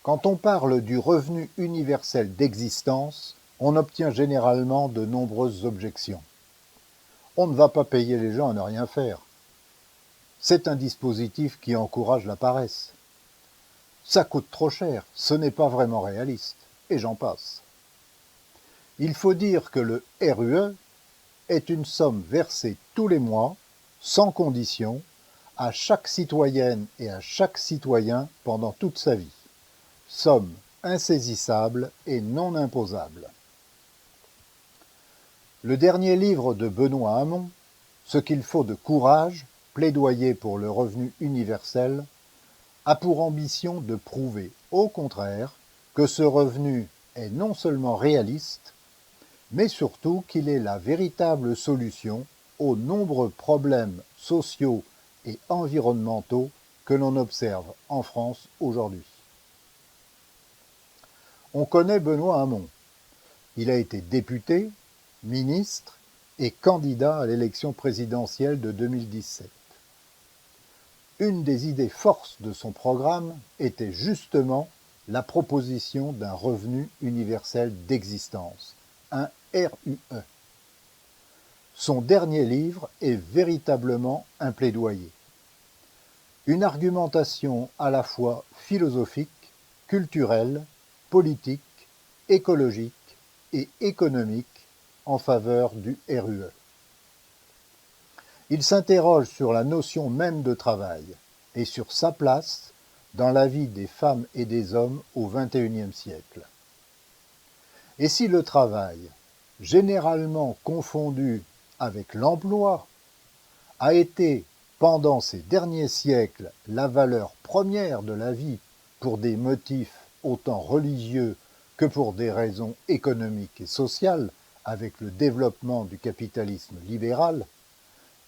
Quand on parle du revenu universel d'existence, on obtient généralement de nombreuses objections. On ne va pas payer les gens à ne rien faire. C'est un dispositif qui encourage la paresse. Ça coûte trop cher, ce n'est pas vraiment réaliste, et j'en passe. Il faut dire que le RUE est une somme versée tous les mois, sans condition, à chaque citoyenne et à chaque citoyen pendant toute sa vie. Somme insaisissable et non imposable. Le dernier livre de Benoît Hamon, Ce qu'il faut de courage, plaidoyer pour le revenu universel, a pour ambition de prouver, au contraire, que ce revenu est non seulement réaliste, mais surtout qu'il est la véritable solution aux nombreux problèmes sociaux et environnementaux que l'on observe en France aujourd'hui. On connaît Benoît Hamon. Il a été député, ministre et candidat à l'élection présidentielle de 2017. Une des idées forces de son programme était justement la proposition d'un revenu universel d'existence, un RUE. Son dernier livre est véritablement un plaidoyer. Une argumentation à la fois philosophique, culturelle, politique, écologique et économique en faveur du RUE. Il s'interroge sur la notion même de travail et sur sa place dans la vie des femmes et des hommes au XXIe siècle. Et si le travail, généralement confondu avec l'emploi, a été pendant ces derniers siècles la valeur première de la vie pour des motifs autant religieux que pour des raisons économiques et sociales, avec le développement du capitalisme libéral,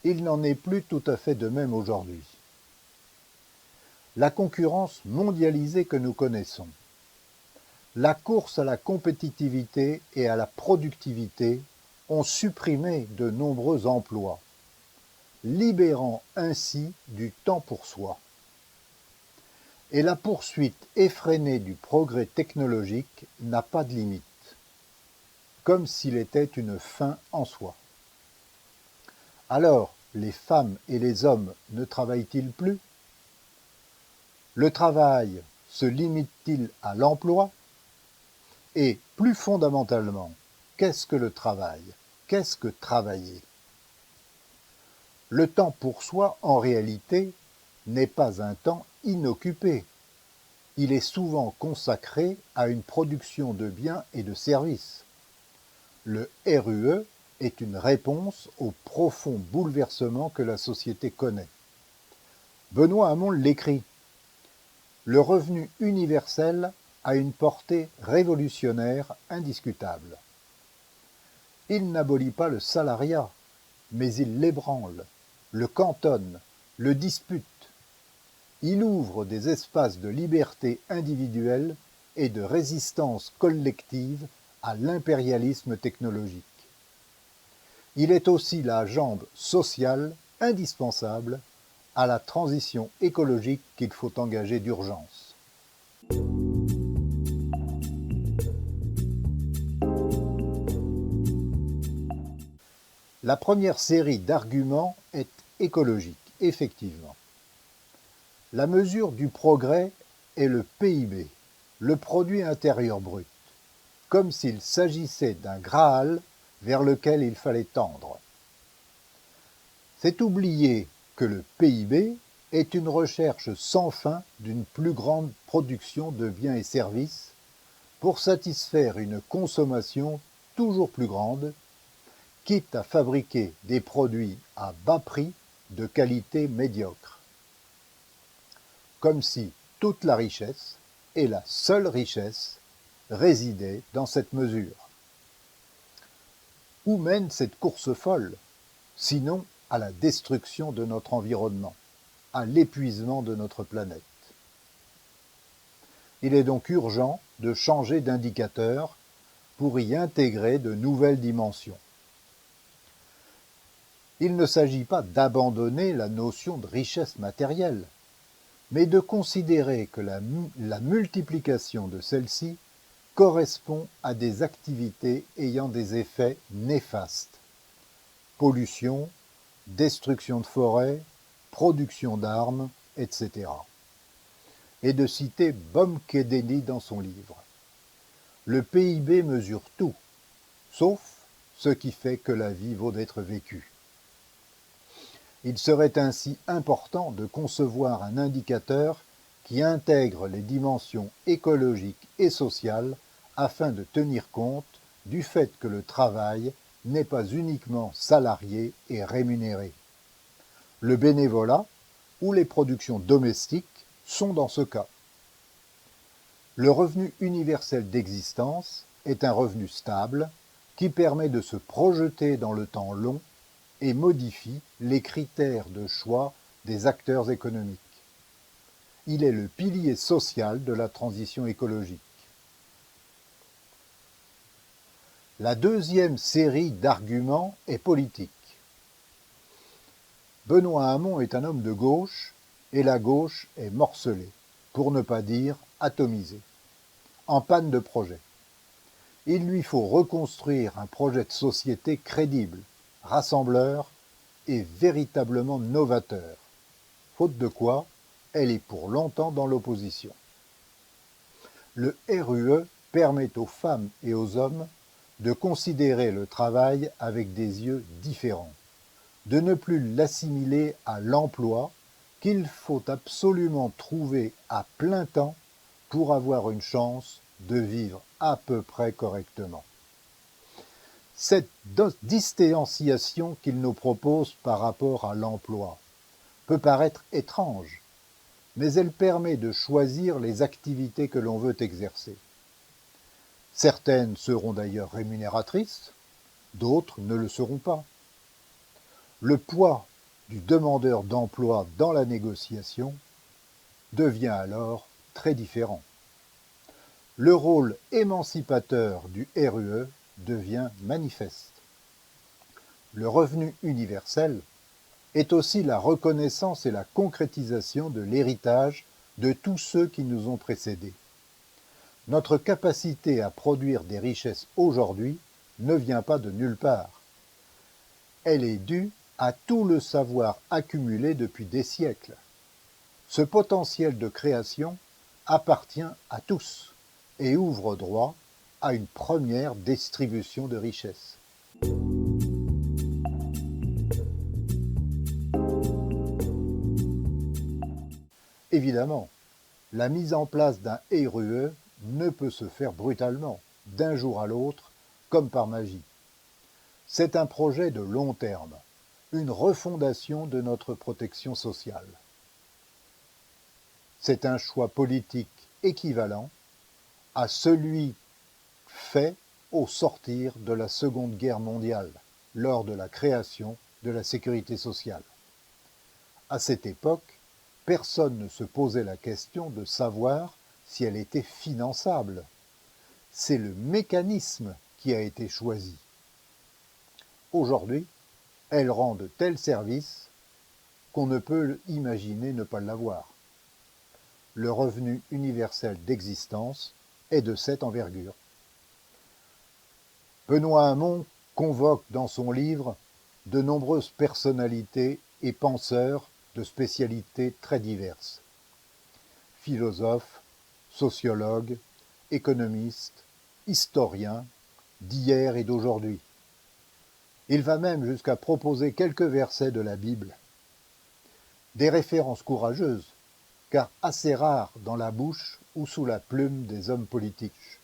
il n'en est plus tout à fait de même aujourd'hui. La concurrence mondialisée que nous connaissons, la course à la compétitivité et à la productivité ont supprimé de nombreux emplois, libérant ainsi du temps pour soi. Et la poursuite effrénée du progrès technologique n'a pas de limite, comme s'il était une fin en soi. Alors, les femmes et les hommes ne travaillent-ils plus? Le travail se limite-t-il à l'emploi? Et plus fondamentalement, qu'est-ce que le travail? Qu'est-ce que travailler? Le temps pour soi, en réalité, n'est pas un temps inoccupé. Il est souvent consacré à une production de biens et de services. Le RUE est une réponse au profond bouleversement que la société connaît. Benoît Hamon l'écrit. Le revenu universel a une portée révolutionnaire indiscutable. Il n'abolit pas le salariat, mais il l'ébranle, le cantonne, le dispute. Il ouvre des espaces de liberté individuelle et de résistance collective à l'impérialisme technologique. Il est aussi la jambe sociale indispensable à la transition écologique qu'il faut engager d'urgence. La première série d'arguments est écologique, effectivement. La mesure du progrès est le PIB, le produit intérieur brut, comme s'il s'agissait d'un Graal vers lequel il fallait tendre. C'est oublier que le PIB est une recherche sans fin d'une plus grande production de biens et services pour satisfaire une consommation toujours plus grande, quitte à fabriquer des produits à bas prix de qualité médiocre. Comme si toute la richesse, et la seule richesse, résidait dans cette mesure. Où mène cette course folle, sinon à la destruction de notre environnement, à l'épuisement de notre planète? Il est donc urgent de changer d'indicateur pour y intégrer de nouvelles dimensions. Il ne s'agit pas d'abandonner la notion de richesse matérielle, mais de considérer que la multiplication de celles-ci correspond à des activités ayant des effets néfastes. Pollution, destruction de forêts, production d'armes, etc. Et de citer Bomkedeli dans son livre. Le PIB mesure tout, sauf ce qui fait que la vie vaut d'être vécue. Il serait ainsi important de concevoir un indicateur qui intègre les dimensions écologiques et sociales afin de tenir compte du fait que le travail n'est pas uniquement salarié et rémunéré. Le bénévolat ou les productions domestiques sont dans ce cas. Le revenu universel d'existence est un revenu stable qui permet de se projeter dans le temps long et modifie les critères de choix des acteurs économiques. Il est le pilier social de la transition écologique. La deuxième série d'arguments est politique. Benoît Hamon est un homme de gauche et la gauche est morcelée, pour ne pas dire atomisée, en panne de projet. Il lui faut reconstruire un projet de société crédible, rassembleur et véritablement novateur, faute de quoi elle est pour longtemps dans l'opposition. Le RUE permet aux femmes et aux hommes de considérer le travail avec des yeux différents, de ne plus l'assimiler à l'emploi qu'il faut absolument trouver à plein temps pour avoir une chance de vivre à peu près correctement. Cette distanciation qu'il nous propose par rapport à l'emploi peut paraître étrange, mais elle permet de choisir les activités que l'on veut exercer. Certaines seront d'ailleurs rémunératrices, d'autres ne le seront pas. Le poids du demandeur d'emploi dans la négociation devient alors très différent. Le rôle émancipateur du RUE devient manifeste. Le revenu universel est aussi la reconnaissance et la concrétisation de l'héritage de tous ceux qui nous ont précédés. Notre capacité à produire des richesses aujourd'hui ne vient pas de nulle part. Elle est due à tout le savoir accumulé depuis des siècles. Ce potentiel de création appartient à tous et ouvre droit à une première distribution de richesses. Évidemment, la mise en place d'un RUE ne peut se faire brutalement, d'un jour à l'autre, comme par magie. C'est un projet de long terme, une refondation de notre protection sociale. C'est un choix politique équivalent à celui fait au sortir de la Seconde Guerre mondiale, lors de la création de la sécurité sociale. À cette époque, personne ne se posait la question de savoir si elle était finançable. C'est le mécanisme qui a été choisi. Aujourd'hui, elle rend de tels services qu'on ne peut imaginer ne pas l'avoir. Le revenu universel d'existence est de cette envergure. Benoît Hamon convoque dans son livre de nombreuses personnalités et penseurs de spécialités très diverses. Philosophes, sociologues, économistes, historiens, d'hier et d'aujourd'hui. Il va même jusqu'à proposer quelques versets de la Bible. Des références courageuses, car assez rares dans la bouche ou sous la plume des hommes politiques.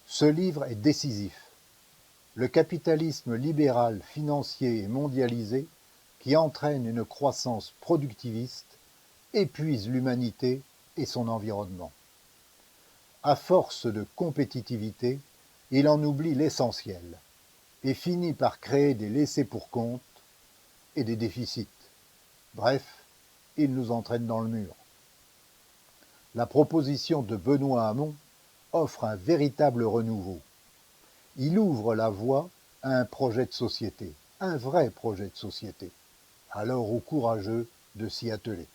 Ce livre est décisif. Le capitalisme libéral, financier et mondialisé, qui entraîne une croissance productiviste, épuise l'humanité et son environnement. À force de compétitivité, il en oublie l'essentiel et finit par créer des laissés-pour-compte et des déficits. Bref, il nous entraîne dans le mur. La proposition de Benoît Hamon offre un véritable renouveau. Il ouvre la voie à un projet de société, un vrai projet de société. Alors aux courageux de s'y atteler.